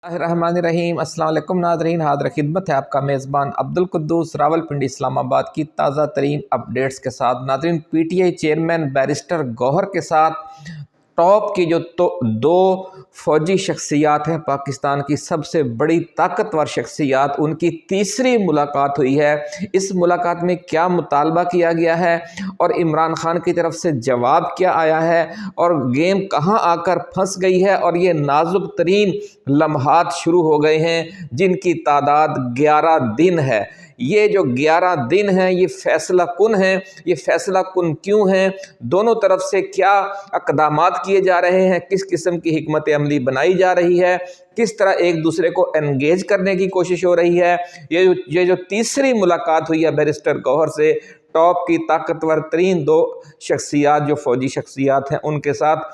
रहमानिर्रहीम। अस्सलाम वालेकुम नाज़रीन, हाज़िर खिदमत है आपका मेज़बान अब्दुल कुद्दूस रावलपिंडी इस्लामाबाद की ताज़ा तरीन अपडेट्स के साथ। नाज़रीन, पीटीआई चेयरमैन बैरिस्टर गौहर के साथ टॉप की जो दो फौजी शख्सियात हैं, पाकिस्तान की सबसे बड़ी ताकतवर शख्सियात, उनकी तीसरी मुलाकात हुई है। इस मुलाकात में क्या मुतालबा किया गया है और इमरान खान की तरफ से जवाब क्या आया है और गेम कहां आकर फंस गई है, और ये नाजुक तरीन लम्हात शुरू हो गए हैं जिनकी तादाद 11 दिन है। ये जो 11 दिन हैं ये फैसला कुन हैं। ये फैसला कुन क्यों हैं? दोनों तरफ से क्या अक़दामात किए जा रहे हैं, किस किस्म की हिकमत अमली बनाई जा रही है, किस तरह एक दूसरे को एंगेज करने की कोशिश हो रही है। ये जो तीसरी मुलाकात हुई है बैरिस्टर गौहर से, टॉप की ताकतवर तरीन दो शख्सियात जो फौजी शख्सियात हैं उनके साथ,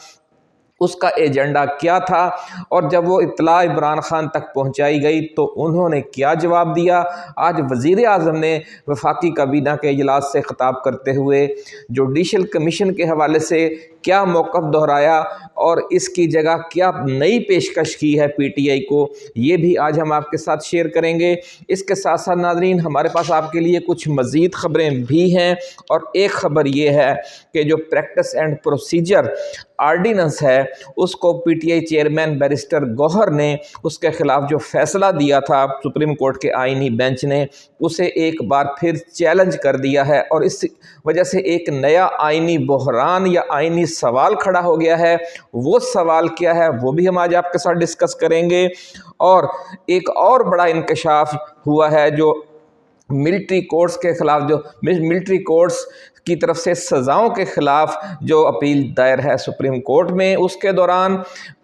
उसका एजेंडा क्या था और जब वो इत्तला इमरान खान तक पहुंचाई गई तो उन्होंने क्या जवाब दिया। आज वज़ीर आज़म ने वफाकी काबीना के इजलास से ख़िताब करते हुए जुडिशल कमीशन के हवाले से क्या मौक़िफ़ दोहराया और इसकी जगह क्या नई पेशकश की है पीटीआई को, ये भी आज हम आपके साथ शेयर करेंगे। इसके साथ साथ नाज़रीन, हमारे पास आपके लिए कुछ मज़ीद ख़बरें भी हैं, और एक ख़बर ये है कि जो प्रैक्टिस एंड प्रोसीजर आर्डीनेंस है उसको पीटीआई चेयरमैन बैरिस्टर गौहर ने उसके ख़िलाफ़ जो फ़ैसला दिया था सुप्रीम कोर्ट के आईनी बेंच ने, उसे एक बार फिर चैलेंज कर दिया है, और इस वजह से एक नया आईनी बहरान या आईनी सवाल खड़ा हो गया है। वो सवाल क्या है वो भी हम आज आपके साथ डिस्कस करेंगे। और एक और बड़ा इंकशाफ हुआ है जो मिलिट्री कोर्ट्स के ख़िलाफ़, जो मिलिट्री कोर्ट्स की तरफ से सज़ाओं के ख़िलाफ़ जो अपील दायर है सुप्रीम कोर्ट में, उसके दौरान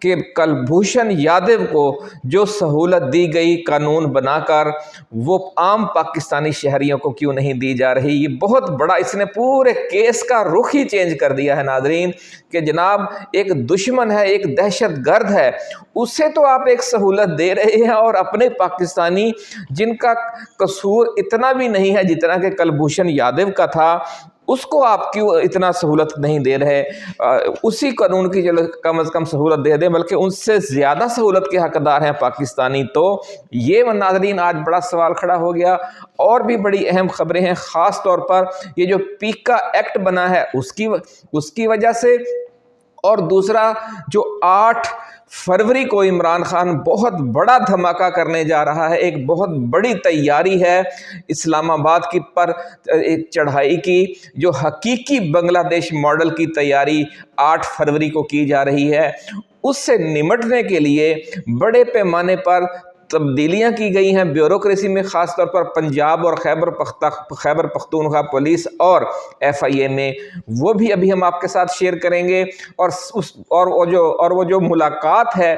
कि कुलभूषण यादव को जो सहूलत दी गई कानून बनाकर, वो आम पाकिस्तानी शहरियों को क्यों नहीं दी जा रही। ये बहुत बड़ा, इसने पूरे केस का रुख ही चेंज कर दिया है नाज़रीन, कि जनाब एक दुश्मन है, एक दहशतगर्द है, उसे तो आप एक सहूलत दे रहे हैं, और अपने पाकिस्तानी जिनका कसूर इतना भी नहीं है जितना कि कुलभूषण यादव का था, उसको आप क्यों इतना सहूलत नहीं दे रहे। उसी कानून की जो कम अज़ कम सहूलत दे दें, बल्कि उनसे ज़्यादा सहूलत के हकदार हैं पाकिस्तानी। तो ये नाज़रीन आज बड़ा सवाल खड़ा हो गया। और भी बड़ी अहम खबरें हैं, ख़ास तौर पर ये जो पीका एक्ट बना है उसकी वजह से, और दूसरा जो 8 फरवरी को इमरान खान बहुत बड़ा धमाका करने जा रहा है। एक बहुत बड़ी तैयारी है इस्लामाबाद की पर एक चढ़ाई की, जो हकीकी बांग्लादेश मॉडल की तैयारी 8 फरवरी को की जा रही है। उससे निमटने के लिए बड़े पैमाने पर तब्दीलियाँ की गई हैं ब्यूरोक्रेसी में, ख़ास तौर पर पंजाब और खैबर पख्तूनख्वा पुलिस और एफआईए में। वो भी अभी हम आपके साथ शेयर करेंगे। और वो जो मुलाकात है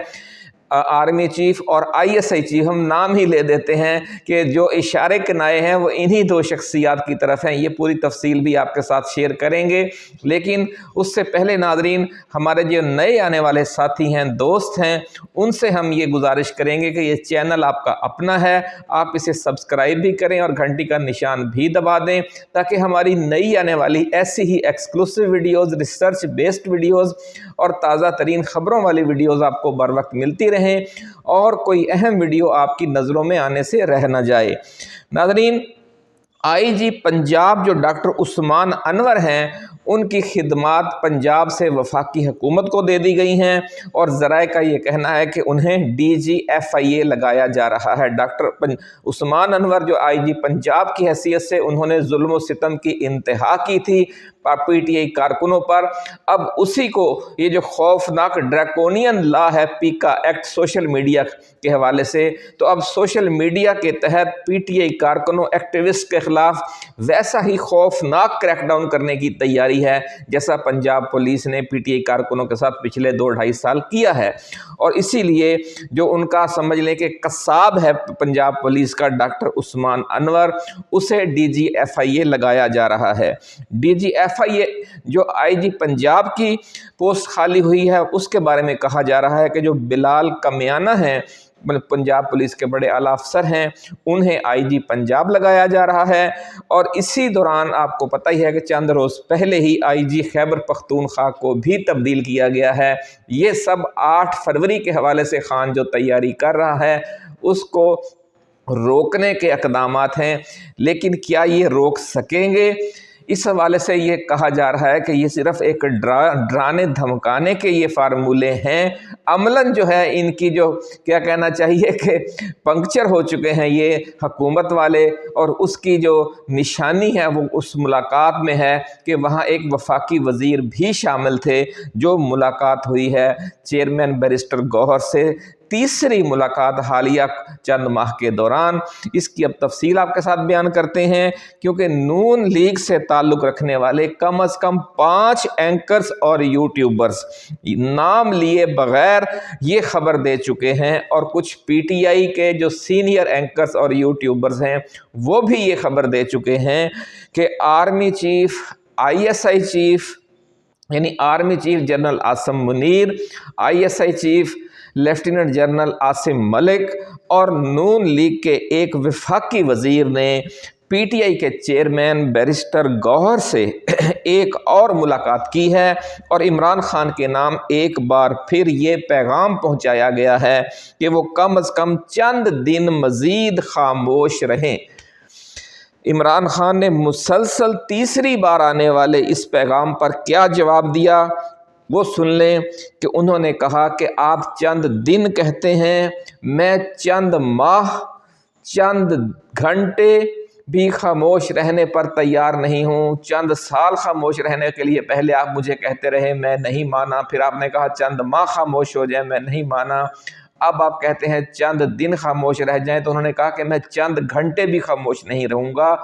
आर्मी चीफ और आईएसआई चीफ, हम नाम ही ले देते हैं कि जो इशारे किनाए हैं वो इन्हीं दो शख्सियात की तरफ हैं। ये पूरी तफसील भी आपके साथ शेयर करेंगे। लेकिन उससे पहले नाज़रीन, हमारे जो नए आने वाले साथी हैं, दोस्त हैं, उनसे हम ये गुजारिश करेंगे कि ये चैनल आपका अपना है, आप इसे सब्सक्राइब भी करें और घंटी का निशान भी दबा दें, ताकि हमारी नई आने वाली ऐसी ही exclusive videos, research based videos और ताज़ा तरीन ख़बरों वाली वीडियोज़ आपको बर वक्त मिलती रहें और कोई अहम वीडियो आपकी नज़रों में आने से रह न जाए। नाज़रीन, आईजी पंजाब जो डॉक्टर उस्मान अनवर हैं, उनकी खिदमात पंजाब से वफाकी हुकूमत को दे दी गई हैं, और ज़राए का ये कहना है कि उन्हें DGFIA लगाया जा रहा है। डॉक्टर उस्मान अनवर जो आईजी पंजाब की हैसियत से उन्होंने जुल्म व सितम की इंतहा की थी पीटीआई कारकुनों पर, अब उसी को ये जो खौफनाक ड्रैकोनियन लॉ है पीका एक्ट सोशल मीडिया के हवाले से, तो अब सोशल मीडिया के तहत पीटीआई कारकुनों, एक्टिविस्ट के ख़िलाफ़ वैसा ही खौफनाक क्रैकडाउन करने की तैयारी है जैसा पंजाब पुलिस ने पीटीआई कारकुनों के साथ पिछले 2-2.5 साल किया है। और इसीलिए जो उनका समझ लें कि कसाब है पंजाब पुलिस का डॉक्टर उस्मान अनवर, उसे DGFIA लगाया जा रहा है। DGFIA जो आईजी पंजाब की पोस्ट खाली हुई है उसके बारे में कहा जा रहा है कि जो बिलाल कमियाना है पंजाब पुलिस के बड़े आला अफसर हैं, उन्हें IG पंजाब लगाया जा रहा है। और इसी दौरान आपको पता ही है कि चंद रोज़ पहले ही IG खैबर पख्तूनख्वा को भी तब्दील किया गया है। ये सब 8 फरवरी के हवाले से खान जो तैयारी कर रहा है उसको रोकने के इक़दामात हैं, लेकिन क्या ये रोक सकेंगे? इस हवाले से ये कहा जा रहा है कि ये सिर्फ़ एक डराने धमकाने के ये फार्मूले हैं। अमलन जो है इनकी जो क्या कहना चाहिए कि पंक्चर हो चुके हैं ये हुकूमत वाले, और उसकी जो निशानी है वो उस मुलाकात में है कि वहाँ एक वफाकी वज़ीर भी शामिल थे। जो मुलाकात हुई है चेयरमैन बैरिस्टर गौहर से, तीसरी मुलाकात हालिया चंद माह के दौरान, इसकी अब तफसील आपके साथ बयान करते हैं, क्योंकि नून लीग से ताल्लुक़ रखने वाले कम से कम 5 एंकर्स और यूट्यूबर्स नाम लिए बग़ैर ये खबर दे चुके हैं, और कुछ PTI के जो सीनियर एंकर्स और यूट्यूबर्स हैं वो भी ये खबर दे चुके हैं कि आर्मी चीफ, ISI चीफ यानी army chief general Asim Munir, ISI chief lieutenant general Asim Malik और नून लीग के एक वफाकी वज़ीर ने PTI के चेयरमैन बैरिस्टर गौहर से एक और मुलाकात की है, और इमरान खान के नाम एक बार फिर ये पैगाम पहुंचाया गया है कि वो कम से कम चंद दिन मज़ीद खामोश रहें। इमरान खान ने मुसलसल तीसरी बार आने वाले इस पैगाम पर क्या जवाब दिया वो सुन लें कि उन्होंने कहा कि आप चंद दिन कहते हैं, मैं चंद माह, चंद घंटे भी खामोश रहने पर तैयार नहीं हूँ। चंद साल खामोश रहने के लिए पहले आप मुझे कहते रहे, मैं नहीं माना, फिर आपने कहा चंद माह खामोश हो जाए, मैं नहीं माना, अब आप कहते हैं चंद दिन खामोश रह जाएं। तो उन्होंने कहा कि मैं चंद घंटे भी खामोश नहीं रहूँगा,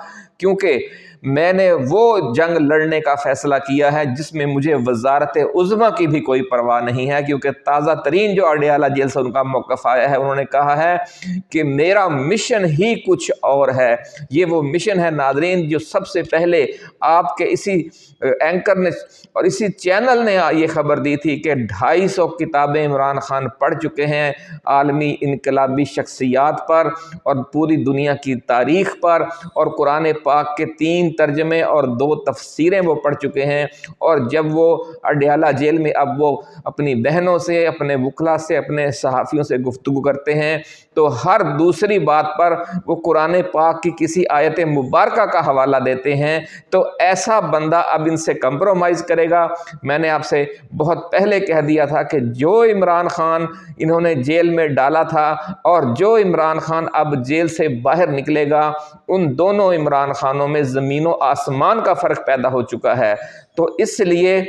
क्योंकि मैंने वो जंग लड़ने का फ़ैसला किया है जिसमें मुझे वजारत उज़्मा की भी कोई परवाह नहीं है, क्योंकि ताज़ा तरीन जो अडियाला जेल से उनका मौक़िफ़ आया है, उन्होंने कहा है कि मेरा मिशन ही कुछ और है। ये वो मिशन है नाज़रीन जो सबसे पहले आपके इसी एंकर ने और इसी चैनल ने ये ख़बर दी थी कि 250 किताबें इमरान खान पढ़ चुके हैं आलमी इनकलाबी शख्सियात पर और पूरी दुनिया की तारीख़ पर, और कुरान पाक के 3 तर्जमे और 2 तफसीरें वो पढ़ चुके हैं। और जब वो अडियाला जेल में अब वो अपनी बहनों से, अपने वकला से, अपने सहाफ़ियों से गुफ्तगू करते हैं तो हर दूसरी बात पर वो कुरान पाक की किसी आयत मुबारका का हवाला देते हैं। तो ऐसा बंदा अब इनसे कंप्रोमाइज़ करेगा? मैंने आपसे बहुत पहले कह दिया था कि जो इमरान खान इन्होंने जेल में डाला था और जो इमरान खान अब जेल से बाहर निकलेगा, उन दोनों इमरान खानों में ज़मीन व आसमान का फ़र्क पैदा हो चुका है। तो इसलिए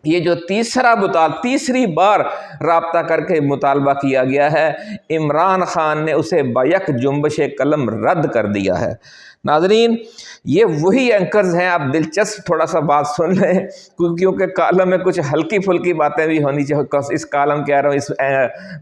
ये जो तीसरी बार राब्ता करके मुतालबा किया गया है, इमरान खान ने उसे बैक जुम्बश कलम रद्द कर दिया है। नाज़रीन, ये वही एंकर्स हैं, आप दिलचस्प थोड़ा सा बात सुन लें, क्योंकि कॉलम में कुछ हल्की फुल्की बातें भी होनी चाहिए। इस कॉलम कह रहा हूँ, इस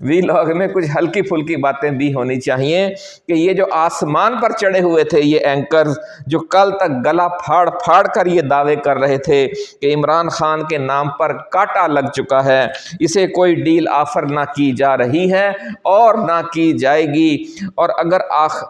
वीलॉग में कुछ हल्की फुल्की बातें भी होनी चाहिए कि ये जो आसमान पर चढ़े हुए थे ये एंकर्स, जो कल तक गला फाड़ फाड़ कर ये दावे कर रहे थे कि इमरान खान के नाम पर कांटा लग चुका है, इसे कोई डील ऑफ़र ना की जा रही है और ना की जाएगी, और अगर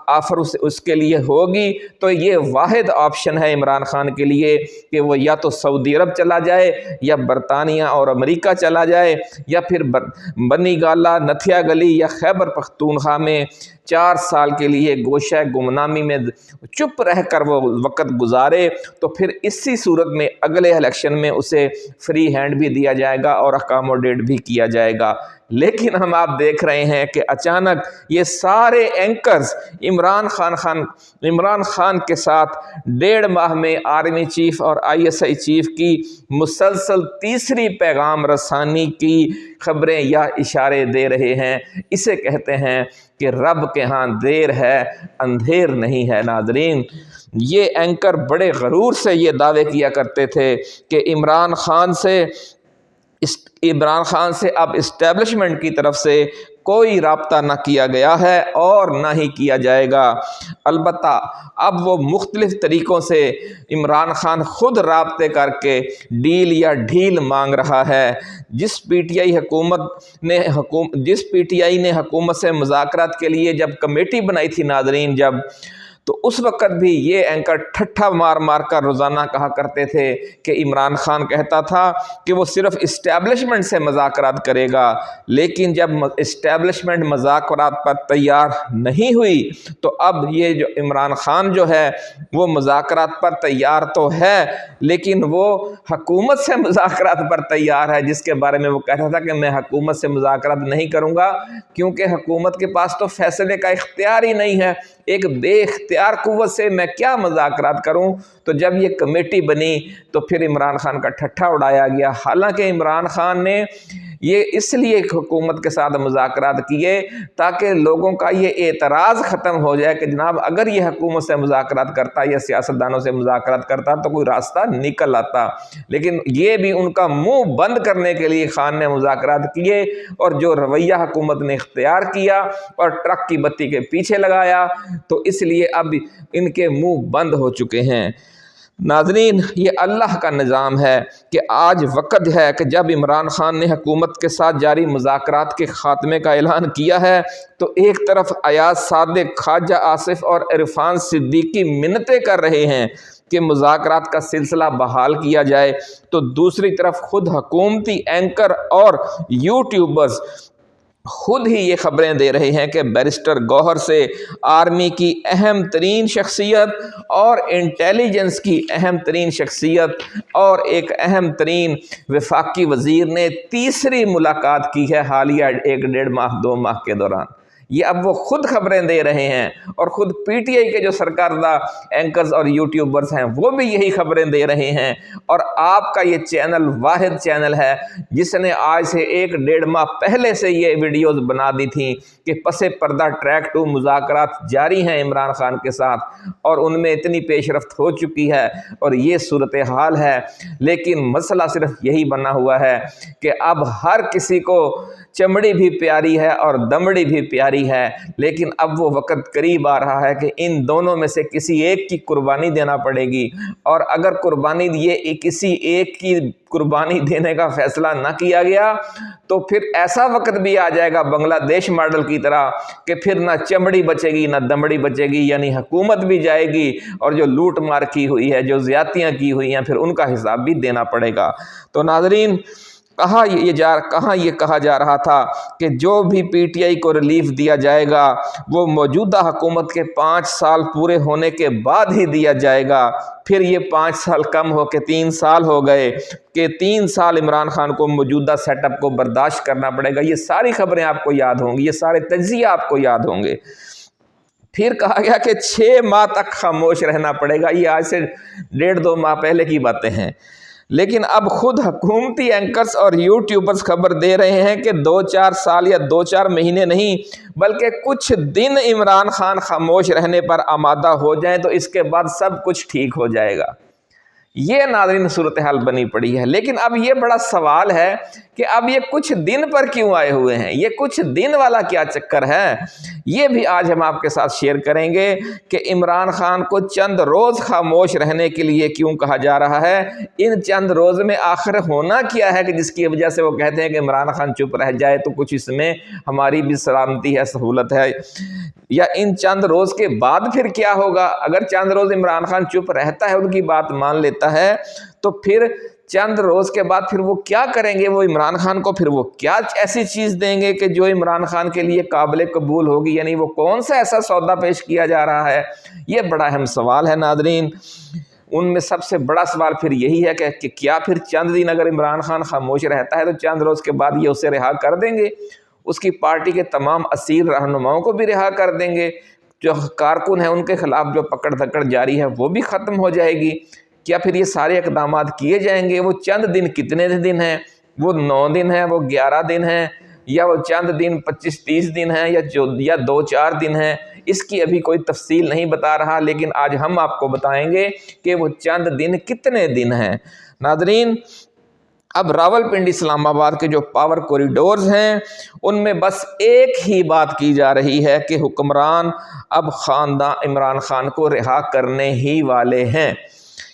ऑफ़र उसके लिए होगी तो ये वाहिद ऑप्शन है इमरान खान के लिए कि वो या तो सऊदी अरब चला जाए, या बरतानिया और अमेरिका चला जाए, या फिर बनी गाला, नथिया गली या खैबर पख्तूनख्वा में 4 साल के लिए गोशा गुमनामी में चुप रह कर वो वक़्त गुजारे। तो फिर इसी सूरत में अगले इलेक्शन में उसे फ्री हैंड भी दिया जाएगा और अकामोडेट भी किया जाएगा। लेकिन हम आप देख रहे हैं कि अचानक ये सारे एंकर्स इमरान खान के साथ 1.5 माह में आर्मी चीफ और ISI चीफ की मुसलसल तीसरी पैगाम रसानी की खबरें या इशारे दे रहे हैं। इसे कहते हैं कि रब के यहाँ देर है, अंधेर नहीं है। नाज़रीन, ये एंकर बड़े गरूर से ये दावे किया करते थे कि इमरान खान से अब इस्टेब्लिशमेंट की तरफ से कोई राब्ता ना किया गया है और ना ही किया जाएगा। अलबत्ता अब वो मुख्तलिफ तरीक़ों से इमरान खान खुद राब्ते करके डील या ढील मांग रहा है। जिस पीटीआई ने हुकूमत से मुज़ाकरात के लिए जब कमेटी बनाई थी नाज़रीन, जब तो उस वक़्त भी ये एंकर ठट्ठा मार मार कर रोज़ाना कहा करते थे कि इमरान खान कहता था कि वो सिर्फ़ इस्टेब्लिशमेंट से मुज़ाकरात करेगा, लेकिन जब इस्टेब्लिशमेंट मुज़ाकरात पर तैयार नहीं हुई तो अब ये जो इमरान खान जो है वो मुज़ाकरात पर तैयार तो है, लेकिन वो हुकूमत से मुज़ाकरात पर तैयार है, जिसके बारे में वो कहता था कि मैं हुकूमत से मुज़ाकरात नहीं करूँगा क्योंकि हुकूमत के पास तो फैसले का इख्तियार ही नहीं है, एक बेख्तियार कुव्वत से मैं क्या मुज़ाकरात करूं। तो जब ये कमेटी बनी तो फिर इमरान खान का ठट्ठा उड़ाया गया। हालांकि इमरान खान ने ये इसलिए हुकूमत के साथ मुज़ाकरात किए ताकि लोगों का ये एतराज़ ख़त्म हो जाए कि जनाब अगर ये हुकूमत से मुज़ाकरात करता या सियासतदानों से मुज़ाकरात करता तो कोई रास्ता निकल आता, लेकिन ये भी उनका मुंह बंद करने के लिए खान ने मुज़ाकरात किए और जो रवैया हुकूमत ने इख्तियार किया और ट्रक की बत्ती के पीछे लगाया, तो इसलिए अब इनके मुंह बंद हो चुके हैं। नाज़रीन, ये अल्लाह का निज़ाम है कि आज वक़्त है कि जब इमरान खान ने हुकूमत के साथ जारी मुज़ाकरात के ख़ात्मे का ऐलान किया है तो एक तरफ अयाज सादिक, ख्वाजा आसिफ और इरफान सिद्दीकी मिन्नतें कर रहे हैं कि मुज़ाकरात का सिलसिला बहाल किया जाए, तो दूसरी तरफ खुद हुकूमती एंकर और यूट्यूबर्स खुद ही ये ख़बरें दे रहे हैं कि बैरिस्टर गौहर से आर्मी की अहम तरीन शख्सियत और इंटेलिजेंस की अहम तरीन शख्सियत और एक अहम तरीन वफाकी वज़ीर ने तीसरी मुलाकात की है हालिया 1-1.5 माह 2 माह के दौरान। ये अब वो खुद खबरें दे रहे हैं और ख़ुद पीटीआई के जो सरकर्दा एंकर्स और यूट्यूबर्स हैं वो भी यही खबरें दे रहे हैं। और आपका ये चैनल वाहिद चैनल है जिसने आज से 1-1.5 माह पहले से ये वीडियोस बना दी थी कि पसे पर्दा ट्रैक 2 मुज़ाकरात जारी हैं इमरान खान के साथ और उनमें इतनी पेशरफ्त हो चुकी है और ये सूरत हाल है। लेकिन मसला सिर्फ यही बना हुआ है कि अब हर किसी को चमड़ी भी प्यारी है और दमड़ी भी प्यारी है, लेकिन अब वो वक़्त करीब आ रहा है कि इन दोनों में से किसी एक की कुर्बानी देना पड़ेगी। और अगर कुर्बानी ये किसी एक की कुर्बानी देने का फैसला ना किया गया तो फिर ऐसा वक्त भी आ जाएगा बांग्लादेश मॉडल की तरह कि फिर ना चमड़ी बचेगी ना दमड़ी बचेगी, यानी हुकूमत भी जाएगी और जो लूट मार की हुई है, जो ज़्यादतियाँ की हुई हैं, फिर उनका हिसाब भी देना पड़ेगा। तो नाज़रीन, कहाँ ये कहा जा रहा था कि जो भी पीटीआई को रिलीफ दिया जाएगा वो मौजूदा हुकूमत के 5 साल पूरे होने के बाद ही दिया जाएगा। फिर ये 5 साल कम हो के 3 साल हो गए कि 3 साल इमरान खान को मौजूदा सेटअप को बर्दाश्त करना पड़ेगा। ये सारी खबरें आपको याद होंगी, ये सारे तज्ज़िये आपको याद होंगे। फिर कहा गया कि 6 माह तक खामोश रहना पड़ेगा। ये आज से 1.5-2 माह पहले की बातें हैं, लेकिन अब खुद हुकूमती एंकर्स और यूट्यूबर्स खबर दे रहे हैं कि 2-4 साल या 2-4 महीने नहीं बल्कि कुछ दिन इमरान खान खामोश रहने पर आमादा हो जाएं तो इसके बाद सब कुछ ठीक हो जाएगा। ये नाज़रीन सूरत हाल बनी पड़ी है। लेकिन अब ये बड़ा सवाल है कि अब ये कुछ दिन पर क्यों आए हुए हैं, ये कुछ दिन वाला क्या चक्कर है। ये भी आज हम आपके साथ शेयर करेंगे कि इमरान खान को चंद रोज़ खामोश रहने के लिए क्यों कहा जा रहा है। इन चंद रोज़ में आखिर होना क्या है कि जिसकी वजह से वो कहते हैं कि इमरान खान चुप रह जाए तो कुछ इसमें हमारी भी सलामती है, सहूलत है। या इन चंद रोज़ के बाद फिर क्या होगा। अगर चंद रोज़ इमरान खान चुप रहता है, उनकी बात मान लेता है, तो फिर चंद रोज़ के बाद फिर वो क्या करेंगे। वो इमरान खान को फिर वो क्या ऐसी चीज़ देंगे कि जो इमरान खान के लिए काबिल कबूल होगी, यानी वो कौन सा ऐसा सौदा पेश किया जा रहा है। ये बड़ा अहम सवाल है नाज़रीन। उनमें सबसे बड़ा सवाल फिर यही है कि क्या फिर चंद दिन अगर इमरान खान खामोश रहता है तो चंद रोज़ के बाद ये उसे रिहा कर देंगे, उसकी पार्टी के तमाम असील रहनुमाओं को भी रिहा कर देंगे, जो कारकुन हैं उनके खिलाफ जो पकड़ धकड़ जारी है वो भी ख़त्म हो जाएगी। क्या फिर ये सारे इक़दाम किए जाएंगे। वो चंद दिन कितने दिन हैं, वो 9 दिन हैं, वो 11 दिन हैं, या वो चंद दिन 25-30 दिन हैं, या 2-4 दिन हैं, इसकी अभी कोई तफसील नहीं बता रहा। लेकिन आज हम आपको बताएंगे कि वो चंद दिन कितने दिन हैं। नाज़रीन, اب راولپنڈی اسلام آباد کے جو پاور کوریڈورز ہیں ان میں بس ایک ہی بات کی جا رہی ہے کہ حکمران اب خاندان عمران خان کو رہا کرنے ہی والے ہیں،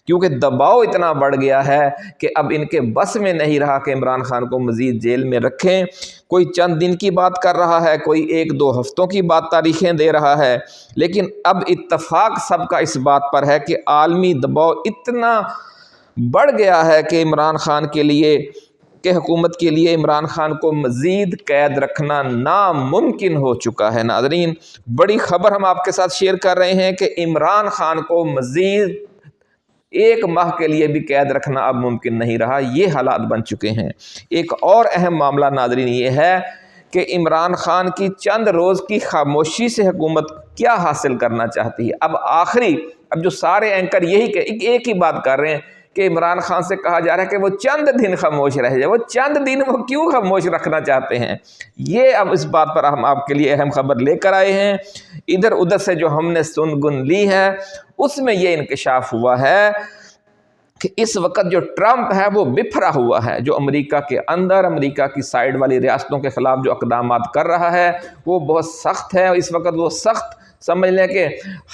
کیونکہ دباؤ اتنا بڑھ گیا ہے کہ اب ان کے بس میں نہیں رہا کہ عمران خان کو مزید جیل میں رکھیں۔ کوئی چند دن کی بات کر رہا ہے، کوئی 1-2 ہفتوں کی بات تاریخیں دے رہا ہے، لیکن اب اتفاق سب کا اس بات پر ہے کہ عالمی دباؤ اتنا بڑھ گیا ہے کہ عمران خان کے لیے کہ حکومت کے لیے عمران خان کو مزید قید رکھنا ناممکن ہو چکا ہے۔ ناظرین، بڑی خبر ہم آپ کے ساتھ شیئر کر رہے ہیں کہ عمران خان کو مزید 1 ماہ کے لیے بھی قید رکھنا اب ممکن نہیں رہا، یہ حالات بن چکے ہیں۔ ایک اور اہم معاملہ ناظرین یہ ہے کہ عمران خان کی چند روز کی خاموشی سے حکومت کیا حاصل کرنا چاہتی ہے۔ اب جو سارے اینکر یہی کہ ایک ہی بات کر رہے ہیں کہ عمران خان سے کہا جا رہا ہے کہ وہ چند دن خاموش رہ جائے۔ وہ چند دن وہ کیوں خاموش رکھنا چاہتے ہیں؟ یہ اب اس بات پر ہم آپ کے لیے اہم خبر لے کر آئے ہیں۔ ادھر ادھر سے جو ہم نے سن گن لی ہے اس میں یہ انکشاف ہوا ہے کہ اس وقت جو ٹرمپ ہے وہ بپھرا ہوا ہے، جو امریکہ کے اندر امریکہ کی سائیڈ والی ریاستوں کے خلاف جو اقدامات کر رہا ہے وہ بہت سخت ہے۔ اس وقت وہ سخت سمجھ لیں کہ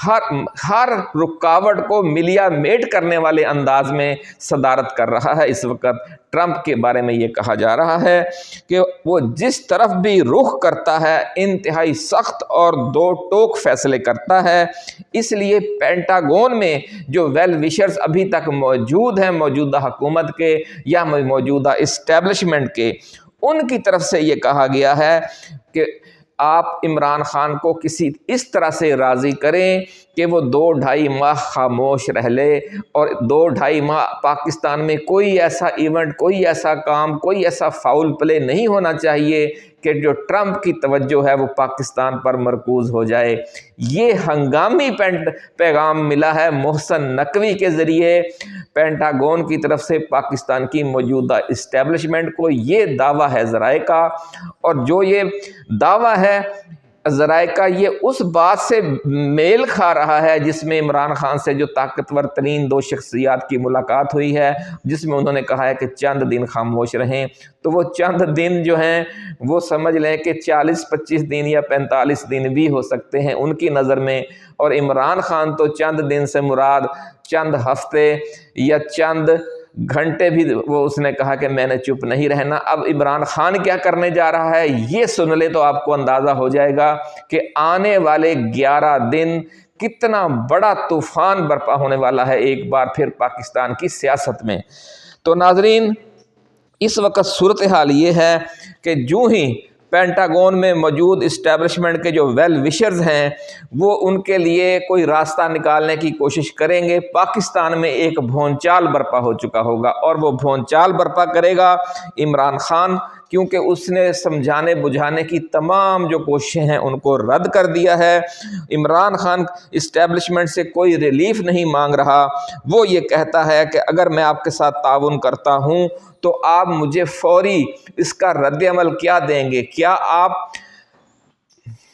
ہر رکاوٹ کو ملیا میٹ کرنے والے انداز میں صدارت کر رہا ہے۔ اس وقت ٹرمپ کے بارے میں یہ کہا جا رہا ہے کہ وہ جس طرف بھی رخ کرتا ہے انتہائی سخت اور دو ٹوک فیصلے کرتا ہے۔ اس لیے پینٹاگون میں جو ویل وشرز ابھی تک موجود ہیں موجودہ حکومت کے یا موجودہ اسٹیبلشمنٹ کے، ان کی طرف سے یہ کہا گیا ہے کہ آپ عمران خان کو کسی اس طرح سے راضی کریں کہ وہ 2-2.5 ماہ خاموش رہ لے، اور 2-2.5 ماہ پاکستان میں کوئی ایسا ایونٹ، کوئی ایسا کام، کوئی ایسا فاؤل پلے نہیں ہونا چاہیے کہ جو ٹرمپ کی توجہ ہے وہ پاکستان پر مرکوز ہو جائے۔ یہ ہنگامی پیغام ملا ہے محسن نقوی کے ذریعے پینٹاگون کی طرف سے پاکستان کی موجودہ اسٹیبلشمنٹ کو۔ یہ دعویٰ ہے ذرائع کا، اور جو یہ دعویٰ ہے ذرائع کا یہ اس بات سے میل کھا رہا ہے جس میں عمران خان سے جو طاقتور ترین 2 شخصیات کی ملاقات ہوئی ہے، جس میں انہوں نے کہا ہے کہ چند دن خاموش رہیں۔ تو وہ چند دن جو ہیں وہ سمجھ لیں کہ 40-25 دن یا 45 دن بھی ہو سکتے ہیں ان کی نظر میں، اور عمران خان تو چند دن سے مراد چند ہفتے یا چند گھنٹے بھی وہ اس نے کہا کہ میں نے چپ نہیں رہنا۔ اب عمران خان کیا کرنے جا رہا ہے یہ سن لے تو آپ کو اندازہ ہو جائے گا کہ آنے والے 11 دن کتنا بڑا طوفان برپا ہونے والا ہے ایک بار پھر پاکستان کی سیاست میں۔ تو ناظرین، اس وقت صورتحال یہ ہے کہ جو ہی پینٹاگون میں موجود اسٹیبلشمنٹ کے جو ویل وشرز ہیں وہ ان کے لیے کوئی راستہ نکالنے کی کوشش کریں گے، پاکستان میں ایک بھونچال برپا ہو چکا ہوگا، اور وہ بھونچال برپا کرے گا عمران خان، کیونکہ اس نے سمجھانے بجھانے کی تمام جو کوششیں ہیں ان کو رد کر دیا ہے۔ عمران خان اسٹیبلشمنٹ سے کوئی ریلیف نہیں مانگ رہا، وہ یہ کہتا ہے کہ اگر میں آپ کے ساتھ تعاون کرتا ہوں تو آپ مجھے فوری اس کا رد عمل کیا دیں گے؟ کیا آپ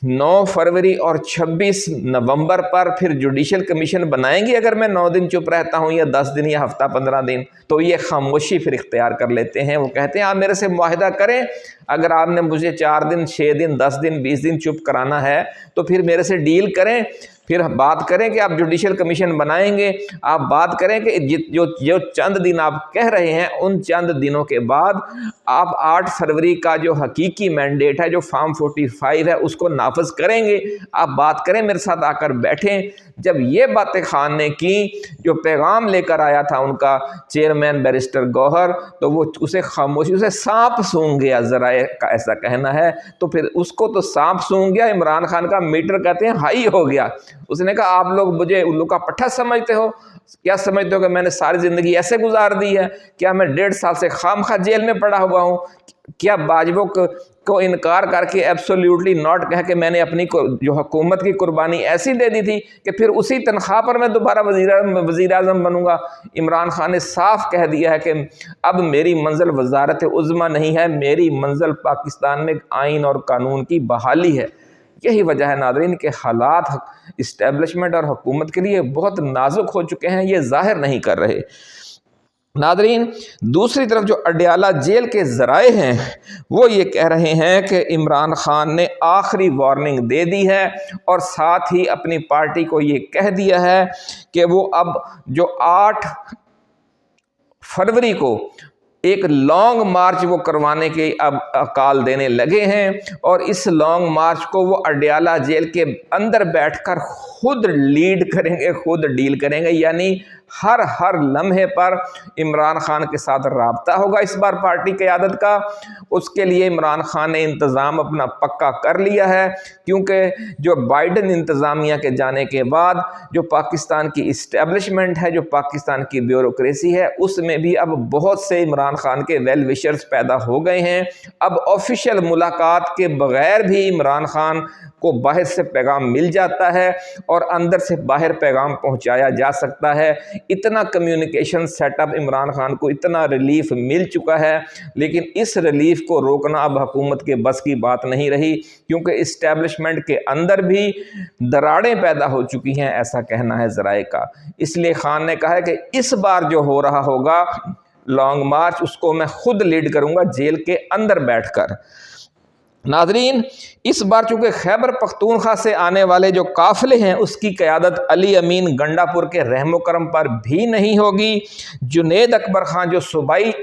9 فروری اور 26 نومبر پر پھر جوڈیشل کمیشن بنائیں گے اگر میں 9 دن چپ رہتا ہوں یا 10 دن یا ہفتہ 15 دن؟ تو یہ خاموشی پھر اختیار کر لیتے ہیں۔ وہ کہتے ہیں آپ میرے سے معاہدہ کریں، اگر آپ نے مجھے 4 دن 6 دن 10 دن 20 دن چپ کرانا ہے تو پھر میرے سے ڈیل کریں، پھر بات کریں کہ آپ جوڈیشل کمیشن بنائیں گے، آپ بات کریں کہ جو چند دن آپ کہہ رہے ہیں ان چند دنوں کے بعد آپ 8 فروری کا جو حقیقی مینڈیٹ ہے، جو فارم 45 ہے، اس کو نافذ کریں گے۔ آپ بات کریں، میرے ساتھ آ کر بیٹھیں۔ جب یہ باتیں خان نے کی، جو پیغام لے کر آیا تھا ان کا چیئرمین بیرسٹر گوہر، تو وہ اسے خاموشی، اسے سانپ سونگ گیا، ذرائع کا ایسا کہنا ہے۔ تو پھر اس کو تو سانپ سونگ گیا، عمران خان کا میٹر کہتے ہیں ہائی ہو گیا۔ اس نے کہا آپ لوگ مجھے الو کا پٹھا سمجھتے ہو؟ کیا سمجھتے ہو کہ میں نے ساری زندگی ایسے گزار دی ہے؟ کیا میں 1.5 سال سے خام خواہ جیل میں پڑا ہوا ہوں؟ کیا باجوہ کو انکار کر کے ایبسولیوٹلی ناٹ کہہ کے میں نے اپنی جو حکومت کی قربانی ایسی دے دی تھی کہ پھر اسی تنخواہ پر میں دوبارہ وزیر اعظم بنوں گا؟ عمران خان نے صاف کہہ دیا ہے کہ اب میری منزل وزارت عظمیٰ نہیں ہے، میری منزل پاکستان میں آئین اور قانون کی بحالی ہے۔ یہی وجہ ہے ناظرین کہ حالات اسٹیبلشمنٹ اور حکومت کے لیے بہت نازک ہو چکے ہیں، یہ ظاہر نہیں کر رہے۔ नादरीन, दूसरी तरफ जो अडयाला जेल के ज़राए हैं वो ये कह रहे हैं कि इमरान खान ने आखिरी वार्निंग दे दी है और साथ ही अपनी पार्टी को ये कह दिया है कि वो अब जो 8 फरवरी को एक लॉन्ग मार्च वो करवाने के अब कॉल देने लगे हैं और इस लॉन्ग मार्च को वो अडयाला जेल के अंदर बैठकर खुद लीड करेंगे, खुद डील करेंगे। यानी हर लम्हे पर इमरान खान के साथ राब्ता होगा इस बार पार्टी क़यादत का। उसके लिए इमरान खान ने इंतज़ाम अपना पक्का कर लिया है, क्योंकि जो बाइडन इंतज़ामिया के जाने के बाद जो पाकिस्तान की इस्टेब्लिशमेंट है, जो पाकिस्तान की ब्यूरोक्रेसी है, उसमें भी अब बहुत से इमरान खान के वेल विशर्स पैदा हो गए हैं। अब ऑफिशियल मुलाकात के बगैर भी इमरान खान को बाहर से पैगाम मिल जाता है और अंदर से बाहर पैगाम पहुंचाया जा सकता है। इतना कम्युनिकेशन सेटअप इमरान खान को, इतना रिलीफ मिल चुका है, लेकिन इस रिलीफ को रोकना अब हुकूमत के बस की बात नहीं रही, क्योंकि इस्टेब्लिशमेंट के अंदर भी दरारें पैदा हो चुकी हैं, ऐसा कहना है ज़राए का। इसलिए खान ने कहा है कि इस बार जो हो रहा होगा लॉन्ग मार्च, उसको मैं खुद लीड करूंगा जेल के अंदर बैठकर। नाजरीन, इस बार चूंकि खैबर पख्तूनख्वा से आने वाले जो काफिले हैं उसकी क़यादत अली अमीन गंडापुर के रहमो करम पर भी नहीं होगी। जुनेद अकबर खान जो सूबाई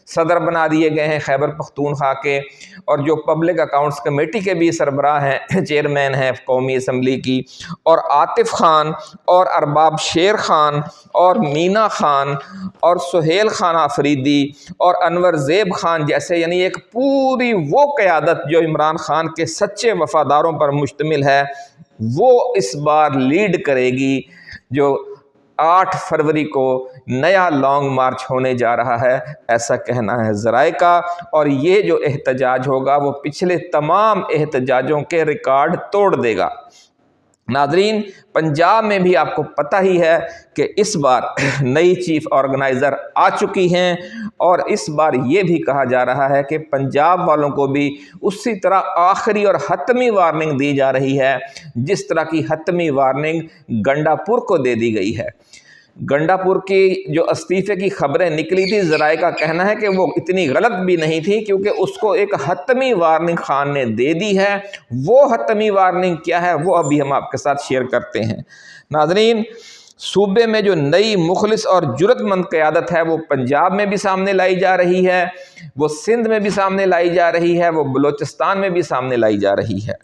सदर बना दिए गए हैं खैबर पख्तूनख्वा के, और जो पब्लिक अकाउंट्स कमेटी के भी सरबराह हैं, चेयरमैन हैं कौमी असम्बली की, और आतिफ खान और अरबाब शेर खान और मीना खान और सुहेल खान आफरीदी और अनवर ज़ेब खान जैसे, यानी एक पूरी वो क़यादत जो इमरान खान के सच्चे वफ़ादारों पर मुश्तमिल है, वो इस बार लीड करेगी जो 8 फरवरी को नया लॉन्ग मार्च होने जा रहा है, ऐसा कहना है ज़राए का। और ये जो एहतजाज होगा वो पिछले तमाम एहतजाजों के रिकॉर्ड तोड़ देगा। नाजरीन, पंजाब में भी आपको पता ही है कि इस बार नई चीफ ऑर्गेनाइज़र आ चुकी हैं और इस बार ये भी कहा जा रहा है कि पंजाब वालों को भी उसी तरह आखिरी और हतमी वार्निंग दी जा रही है जिस तरह की हतमी वार्निंग गंडापुर को दे दी गई है। गंडापुर की जो इस्तीफ़े की खबरें निकली थी, ज़राए का कहना है कि वो इतनी गलत भी नहीं थी, क्योंकि उसको एक हतमी वार्निंग खान ने दे दी है। वो हतमी वार्निंग क्या है वो अभी हम आपके साथ शेयर करते हैं। नाज़रीन, सूबे में जो नई मुखलिस और जुरतमंद क़यादत है वो पंजाब में भी सामने लाई जा रही है, वो सिंध में भी सामने लाई जा रही है, वो बलूचिस्तान में भी सामने लाई जा रही है।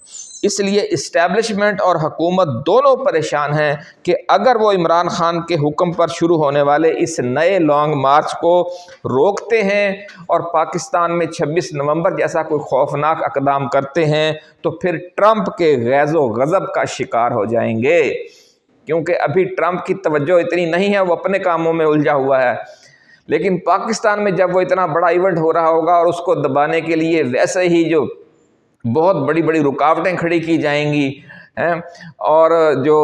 इसलिए इस्टेब्लिशमेंट और हुकूमत दोनों परेशान हैं कि अगर वो इमरान खान के हुक्म पर शुरू होने वाले इस नए लॉन्ग मार्च को रोकते हैं और पाकिस्तान में 26 नवंबर जैसा कोई खौफनाक इक़दाम करते हैं तो फिर ट्रंप के गैज़ो गज़ब का शिकार हो जाएंगे। क्योंकि अभी ट्रंप की तवज्जो इतनी नहीं है, वो अपने कामों में उलझा हुआ है, लेकिन पाकिस्तान में जब वो इतना बड़ा इवेंट हो रहा होगा और उसको दबाने के लिए वैसे ही जो बहुत बड़ी बड़ी रुकावटें खड़ी की जाएंगी हैं, और जो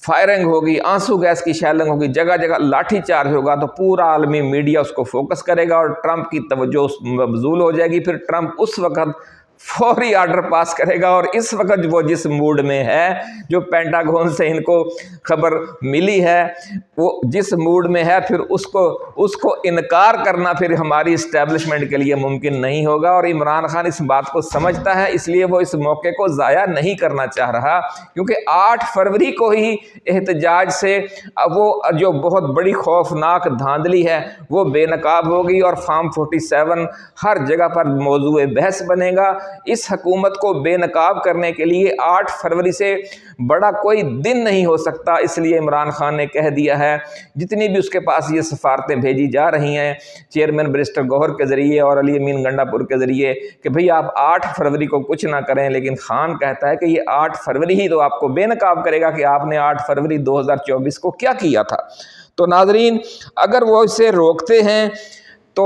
फायरिंग होगी, आंसू गैस की शैलिंग होगी, जगह जगह लाठी चार्ज होगा, तो पूरा आलमी मीडिया उसको फोकस करेगा और ट्रंप की तवज्जो मबजूल हो जाएगी। फिर ट्रंप उस वक्त फौरी आर्डर पास करेगा और इस वक्त वो जिस मूड में है, जो पेंटागन से इनको खबर मिली है, वो जिस मूड में है, फिर उसको इनकार करना फिर हमारी इस्टेब्लिशमेंट के लिए मुमकिन नहीं होगा। और इमरान खान इस बात को समझता है, इसलिए वो इस मौके को ज़ाया नहीं करना चाह रहा, क्योंकि 8 फरवरी को ही एहतजाज से वो जो बहुत बड़ी खौफनाक धांधली है वो बेनकाब होगी और फार्म 47 हर जगह पर मौजूए बहस बनेगा। इस हुकूमत को बेनकाब करने के लिए 8 फरवरी से बड़ा कोई दिन नहीं हो सकता। इसलिए इमरान खान ने कह दिया है, जितनी भी उसके पास ये सफारतें भेजी जा रही हैं चेयरमैन बैरिस्टर गौहर के ज़रिए और अली अमीन गंडापुर के ज़रिए, कि भाई आप 8 फरवरी को कुछ ना करें, लेकिन खान कहता है कि ये 8 फरवरी ही तो आपको बेनकाब करेगा कि आपने 8 फरवरी 2024 को क्या किया था। तो नाजरीन, अगर वो इसे रोकते हैं तो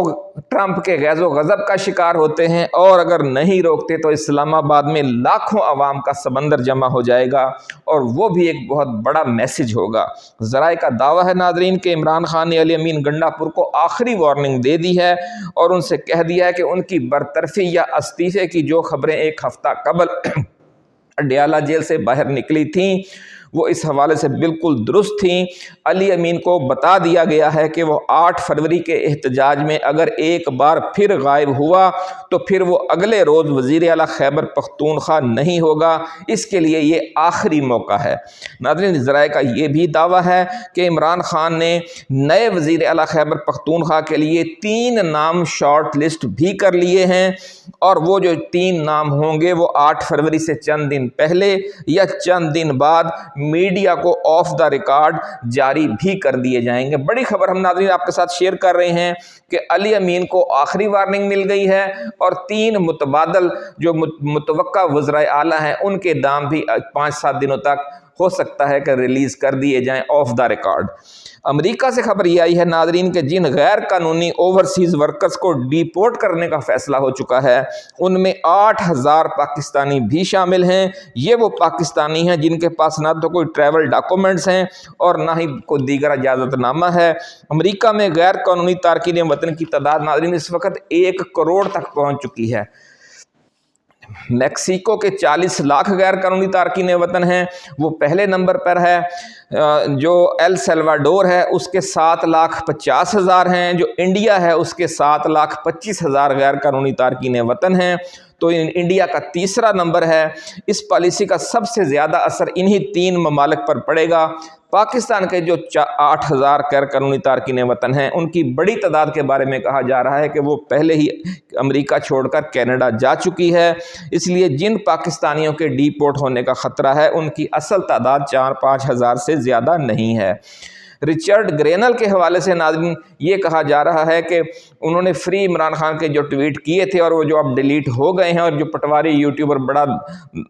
ट्रंप के गैज़ो गज़ब का शिकार होते हैं, और अगर नहीं रोकते तो इस्लामाबाद में लाखों अवाम का समंदर जमा हो जाएगा और वो भी एक बहुत बड़ा मैसेज होगा। ज़राए का दावा है नाजरीन कि इमरान खान ने अली अमीन गंडापुर को आखिरी वार्निंग दे दी है और उनसे कह दिया है कि उनकी बरतरफी या इस्तीफ़े की जो खबरें एक हफ़्ता कबल अडयाला जेल से बाहर निकली थीं وہ اس حوالے سے بالکل درست تھیں۔ علی امین کو بتا دیا گیا ہے کہ وہ 8 فروری کے احتجاج میں اگر ایک بار پھر غائب ہوا تو پھر وہ اگلے روز وزیر اعلیٰ خیبر پختونخوا نہیں ہوگا، اس کے لیے یہ آخری موقع ہے۔ ناظرین، ذرائع کا یہ بھی دعویٰ ہے کہ عمران خان نے نئے وزیر اعلیٰ خیبر پختونخوا کے لیے 3 نام شارٹ لسٹ بھی کر لیے ہیں، اور وہ جو 3 نام ہوں گے وہ 8 فروری سے چند دن پہلے یا چند دن بعد میڈیا کو آف دا ریکارڈ جاری بھی کر دیے جائیں گے۔ بڑی خبر ہم ناظرین آپ کے ساتھ شیئر کر رہے ہیں کہ علی امین کو آخری وارننگ مل گئی ہے، اور 3 متبادل جو متوقع وزرائے اعلیٰ ہیں ان کے نام بھی 5-7 دنوں تک ہو سکتا ہے کہ ریلیز کر دیے جائیں آف دا ریکارڈ۔ امریکہ سے خبر یہ آئی ہے ناظرین کہ جن غیر قانونی اوورسیز ورکرز کو ڈیپورٹ کرنے کا فیصلہ ہو چکا ہے ان میں 8000 پاکستانی بھی شامل ہیں۔ یہ وہ پاکستانی ہیں جن کے پاس نہ تو کوئی ٹریول ڈاکومنٹس ہیں اور نہ ہی کوئی دیگر اجازت نامہ ہے۔ امریکہ میں غیر قانونی تارکین وطن کی تعداد ناظرین اس وقت 1 کروڑ تک پہنچ چکی ہے۔ میکسیکو کے 40 لاکھ غیر قانونی تارکین وطن ہیں، وہ پہلے نمبر پر ہے۔ جو ایل سیلواڈور ہے اس کے 7,50,000 ہیں۔ جو انڈیا ہے اس کے 7,25,000 غیر قانونی تارکین وطن ہیں، تو انڈیا کا تیسرا نمبر ہے۔ اس پالیسی کا سب سے زیادہ اثر انہی 3 ممالک پر پڑے گا۔ پاکستان کے جو 8,000 غیر قانونی تارکین وطن ہیں ان کی بڑی تعداد کے بارے میں کہا جا رہا ہے کہ وہ پہلے ہی امریکہ چھوڑ کر کینیڈا جا چکی ہے، اس لیے جن پاکستانیوں کے ڈیپورٹ ہونے کا خطرہ ہے ان کی اصل تعداد 4-5 ہزار سے زیادہ نہیں ہے۔ رچرڈ گرینل کے حوالے سے ناظرین یہ کہا جا رہا ہے کہ انہوں نے فری عمران خان کے جو ٹویٹ کیے تھے اور وہ جو اب ڈیلیٹ ہو گئے ہیں، اور جو پٹواری یوٹیوبر بڑا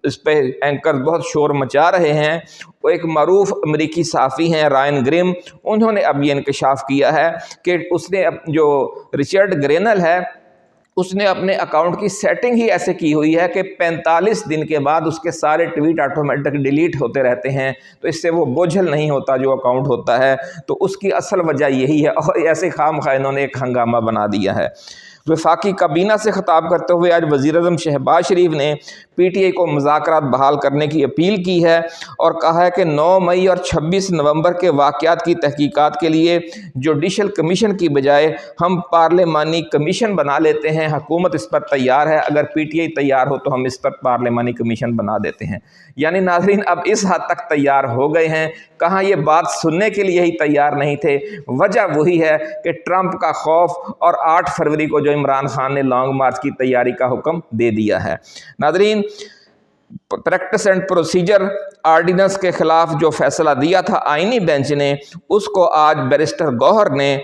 اس پہ اینکر بہت شور مچا رہے ہیں، وہ ایک معروف امریکی صحافی ہیں رائن گریم، انہوں نے اب یہ انکشاف کیا ہے کہ اس نے جو رچرڈ گرینل ہے اس نے اپنے اکاؤنٹ کی سیٹنگ ہی ایسے کی ہوئی ہے کہ 45 دن کے بعد اس کے سارے ٹویٹ آٹومیٹک ڈیلیٹ ہوتے رہتے ہیں، تو اس سے وہ بوجھل نہیں ہوتا جو اکاؤنٹ ہوتا ہے۔ تو اس کی اصل وجہ یہی ہے، اور ایسے خام خواہ انہوں نے ایک ہنگامہ بنا دیا ہے۔ وفاقی کابینہ سے خطاب کرتے ہوئے آج وزیر اعظم شہباز شریف نے پی ٹی آئی کو مذاکرات بحال کرنے کی اپیل کی ہے اور کہا ہے کہ 9 مئی اور 26 نومبر کے واقعات کی تحقیقات کے لیے جوڈیشل کمیشن کی بجائے ہم پارلیمانی کمیشن بنا لیتے ہیں۔ حکومت اس پر تیار ہے، اگر پی ٹی آئی تیار ہو تو ہم اس پر پارلیمانی کمیشن بنا دیتے ہیں۔ یعنی ناظرین اب اس حد تک تیار ہو گئے ہیں، کہاں یہ بات سننے کے لیے ہی تیار نہیں تھے۔ وجہ وہی ہے کہ ٹرمپ کا خوف اور 8 فروری کو جو عمران خان نے لانگ مارچ کی تیاری کا حکم دے دیا ہے۔ ناظرین، پریکٹس اینڈ پروسیجر آرڈیننس کے خلاف جو فیصلہ دیا تھا آئینی بینچ نے، اس کو آج بیرسٹر گوہر نے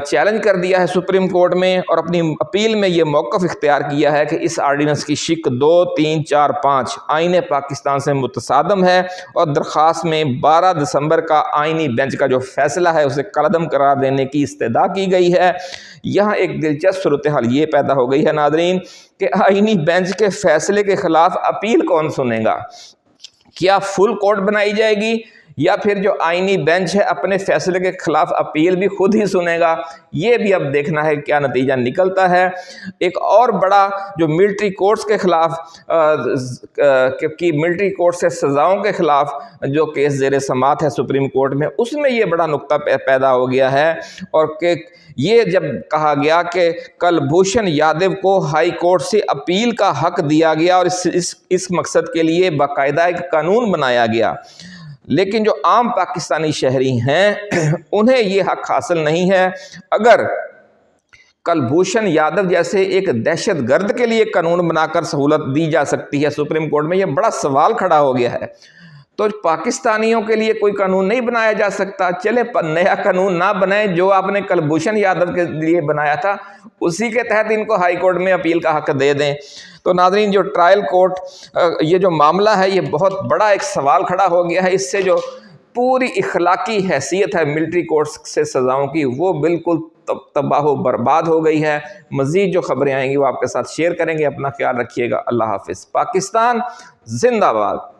چیلنج کر دیا ہے سپریم کورٹ میں، اور اپنی اپیل میں یہ موقف اختیار کیا ہے کہ اس آرڈیننس کی شق 2، 3، 4، 5 آئین پاکستان سے متصادم ہے، اور درخواست میں 12 دسمبر کا آئینی بینچ کا جو فیصلہ ہے اسے کالعدم قرار دینے کی استدعا کی گئی ہے۔ یہاں ایک دلچسپ صورتحال یہ پیدا ہو گئی ہے ناظرین کہ آئینی بینچ کے فیصلے کے خلاف اپیل کون سنے گا؟ کیا فل کورٹ بنائی جائے گی، یا پھر جو آئینی بینچ ہے اپنے فیصلے کے خلاف اپیل بھی خود ہی سنے گا؟ یہ بھی اب دیکھنا ہے کیا نتیجہ نکلتا ہے۔ ایک اور بڑا جو ملٹری کورٹس کے خلاف کی ملٹری کورٹ سے سزاؤں کے خلاف جو کیس زیر سماعت ہے سپریم کورٹ میں، اس میں یہ بڑا نقطہ پیدا ہو گیا ہے، اور کہ یہ جب کہا گیا کہ کلبھوشن یادو کو ہائی کورٹ سے اپیل کا حق دیا گیا اور اس مقصد کے لیے باقاعدہ ایک قانون بنایا گیا، لیکن جو عام پاکستانی شہری ہیں انہیں یہ حق حاصل نہیں ہے۔ اگر کلبھوشن یادو جیسے ایک دہشت گرد کے لیے قانون بنا کر سہولت دی جا سکتی ہے سپریم کورٹ میں، یہ بڑا سوال کھڑا ہو گیا ہے، تو پاکستانیوں کے لیے کوئی قانون نہیں بنایا جا سکتا؟ چلے نیا قانون نہ بنائیں، جو آپ نے کلبھوشن یادو کے لیے بنایا تھا اسی کے تحت ان کو ہائی کورٹ میں اپیل کا حق دے دیں۔ تو ناظرین، جو ٹرائل کورٹ یہ جو معاملہ ہے یہ بہت بڑا ایک سوال کھڑا ہو گیا ہے، اس سے جو پوری اخلاقی حیثیت ہے ملٹری کورٹس سے سزاؤں کی وہ بالکل تباہ و برباد ہو گئی ہے۔ مزید جو خبریں آئیں گی وہ آپ کے ساتھ شیئر کریں گے۔ اپنا خیال رکھیے گا۔ اللہ حافظ۔ پاکستان زندہ باد۔